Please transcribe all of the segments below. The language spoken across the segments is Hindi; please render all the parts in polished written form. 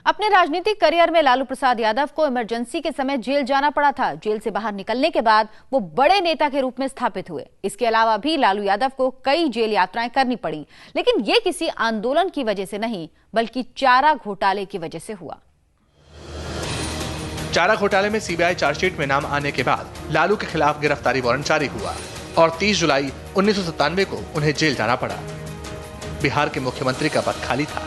अपने राजनीतिक करियर में लालू प्रसाद यादव को इमरजेंसी के समय जेल जाना पड़ा था। जेल से बाहर निकलने के बाद वो बड़े नेता के रूप में स्थापित हुए। इसके अलावा भी लालू यादव को कई जेल यात्राएं करनी पड़ी, लेकिन ये किसी आंदोलन की वजह से नहीं, बल्कि चारा घोटाले की वजह से हुआ। चारा घोटाले में सीबीआई चार्जशीट में नाम आने के बाद लालू के खिलाफ गिरफ्तारी वारंट जारी हुआ और 30 जुलाई 1997 को उन्हें जेल जाना पड़ा। बिहार के मुख्यमंत्री का पद खाली था।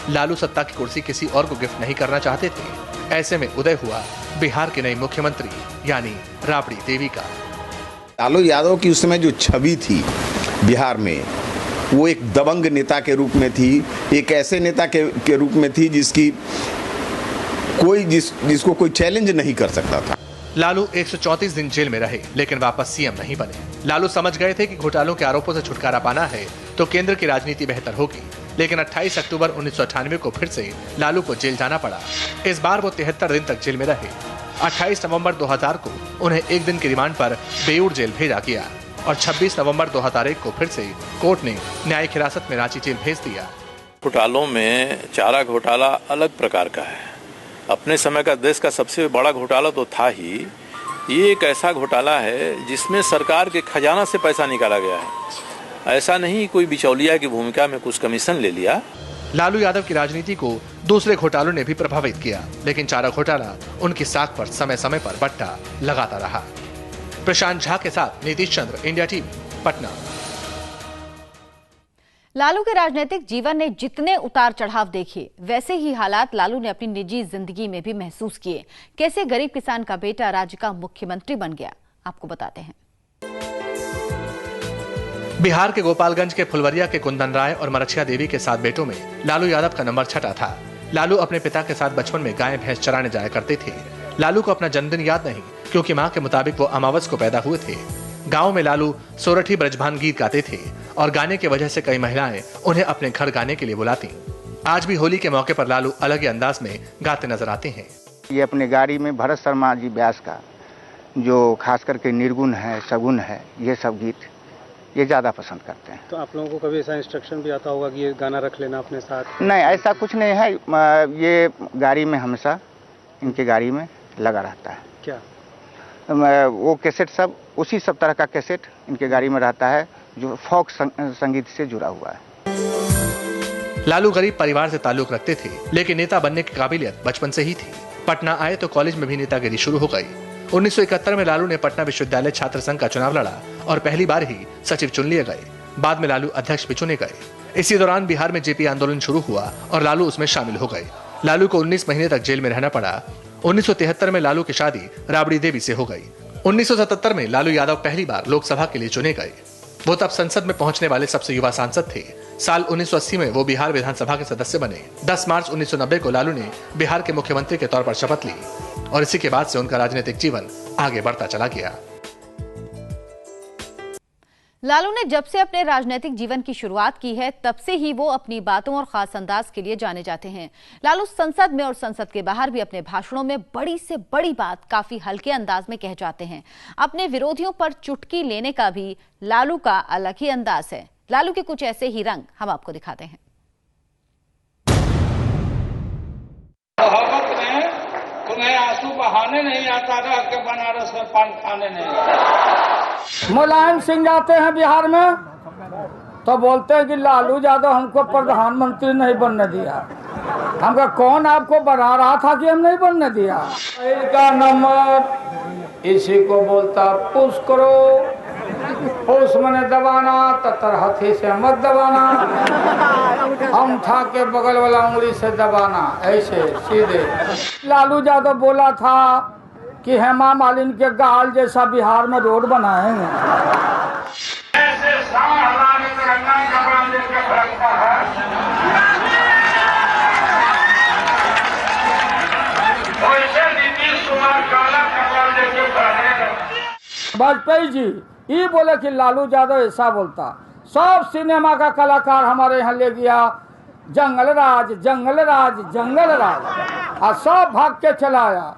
लालू सत्ता की कुर्सी किसी और को गिफ्ट नहीं करना चाहते थे। ऐसे में उदय हुआ बिहार की नई मुख्यमंत्री यानी राबड़ी देवी का। लालू यादव की उस समय जो छवि थी बिहार में, वो एक दबंग नेता के रूप में थी, एक ऐसे नेता के रूप में थी जिसको कोई चैलेंज नहीं कर सकता था। लालू 134 दिन जेल में रहे, लेकिन वापस सीएम नहीं बने। लालू समझ गए थे कि घोटालों के आरोपों से छुटकारा पाना है तो केंद्र की राजनीति बेहतर होगी, लेकिन 28 अक्टूबर 1998 को फिर से लालू को जेल जाना पड़ा। इस बार वो 73 दिन तक जेल में रहे। 28 नवंबर 2000 को उन्हें एक दिन की रिमांड पर बेऊर जेल भेजा गया और 26 नवंबर 2001 को फिर से कोर्ट ने न्यायिक हिरासत में रांची जेल भेज दिया। घोटालों में चारा घोटाला अलग प्रकार का है। अपने समय का देश का सबसे बड़ा घोटाला तो था ही। ये एक ऐसा घोटाला है जिसमें सरकार के खजाना से पैसा निकाला गया है। ऐसा नहीं कोई बिचौलिया की भूमिका में कुछ कमीशन ले लिया। लालू यादव की राजनीति को दूसरे घोटालों ने भी प्रभावित किया, लेकिन चारा घोटाला उनकी साख पर समय समय पर बट्टा लगाता रहा। प्रशांत झा के साथ नीतीश चंद्र, इंडिया टीवी, पटना। लालू के राजनीतिक जीवन ने जितने उतार चढ़ाव देखे, वैसे ही हालात लालू ने अपनी निजी जिंदगी में भी महसूस किए। कैसे गरीब किसान का बेटा राज्य का मुख्यमंत्री बन गया, आपको बताते हैं। बिहार के गोपालगंज के फुलवरिया के कुंदन राय और मरछिया देवी के 7 बेटों में लालू यादव का नंबर 6 था। लालू अपने पिता के साथ बचपन में गाय भैंस चराने जाया करते थे। लालू को अपना जन्मदिन याद नहीं, क्योंकि मां के मुताबिक वो अमावस को पैदा हुए थे। गांव में लालू सोरठी ब्रजभान गीत गाते थे और गाने की वजह से कई महिलाएं उन्हें अपने घर गाने के लिए बुलाती। आज भी होली के मौके पर लालू अलग ही अंदाज में गाते नजर आते हैं। ये अपने गाड़ी में भरत शर्मा जी व्यास का जो खास करके निर्गुण है, सगुन है, ये सब गीत ये ज्यादा पसंद करते हैं। तो आप लोगों को कभी ऐसा इंस्ट्रक्शन भी आता होगा कि ये गाना रख लेना अपने साथ? नहीं, ऐसा कुछ नहीं है। ये गाड़ी में हमेशा इनके गाड़ी में लगा रहता है। क्या वो कैसेट सब उसी सब तरह का कैसेट इनके गाड़ी में रहता है जो फोक संगीत से जुड़ा हुआ है। लालू गरीब परिवार से ताल्लुक रखते थे, लेकिन नेता बनने की काबिलियत बचपन से ही थी। पटना आए तो कॉलेज में भी नेतागिरी शुरू हो गई। 1971 में लालू ने पटना विश्वविद्यालय छात्र संघ का चुनाव लड़ा और पहली बार ही सचिव चुन लिए गए। बाद में लालू अध्यक्ष भी चुने गए। इसी दौरान बिहार में जेपी आंदोलन शुरू हुआ और लालू उसमें शामिल हो गए। लालू को 19 महीने तक जेल में रहना पड़ा। 1973 में लालू की शादी राबड़ी देवी से हो गई। 1977 में लालू यादव पहली बार लोकसभा के लिए चुने गए। वो तब संसद में पहुंचने वाले सबसे युवा सांसद थे। साल 1980 में वो बिहार विधानसभा के सदस्य बने। 10 मार्च 1990 को लालू ने बिहार के मुख्यमंत्री के तौर पर शपथ ली और इसी के बाद से उनका राजनीतिक जीवन आगे बढ़ता चला गया। लालू ने जब से अपने राजनीतिक जीवन की शुरुआत की है, तब से ही वो अपनी बातों और खास अंदाज के लिए जाने जाते हैं। लालू संसद में और संसद के बाहर भी अपने भाषणों में बड़ी से बड़ी बात काफी हल्के अंदाज में कह जाते हैं। अपने विरोधियों पर चुटकी लेने का भी लालू का अलग ही अंदाज है। लालू के कुछ ऐसे ही रंग हम आपको दिखाते हैं। मोहब्बत में तुम्हें आंसू बहाने नहीं आता था कि बनारस में पान खाने नहीं आता। मुलायम सिंह जाते हैं बिहार में तो बोलते हैं कि लालू यादव हमको प्रधानमंत्री नहीं बनने दिया। हमका कौन आपको बना रहा था कि हम नहीं बनने दिया? का नंबर इसी को बोलता पुश करो। पुश मने दबाना, ततर हथी से मत दबाना, अंगूठा के बगल वाला उंगली से दबाना, ऐसे सीधे। लालू यादव बोला था कि हेमा मालिनी के गाल जैसा बिहार में रोड बनाएंगे। ऐसे वाजपेयी जी ये बोले कि लालू यादव ऐसा बोलता। सब सिनेमा का कलाकार हमारे यहाँ ले गया, जंगल राज जंगल राज जंगल राज, और सब भाग के चलाया।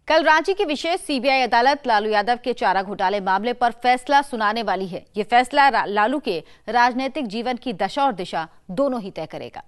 कल रांची की विशेष सीबीआई अदालत लालू यादव के चारा घोटाले मामले पर फैसला सुनाने वाली है। ये फैसला लालू के राजनीतिक जीवन की दशा और दिशा दोनों ही तय करेगा।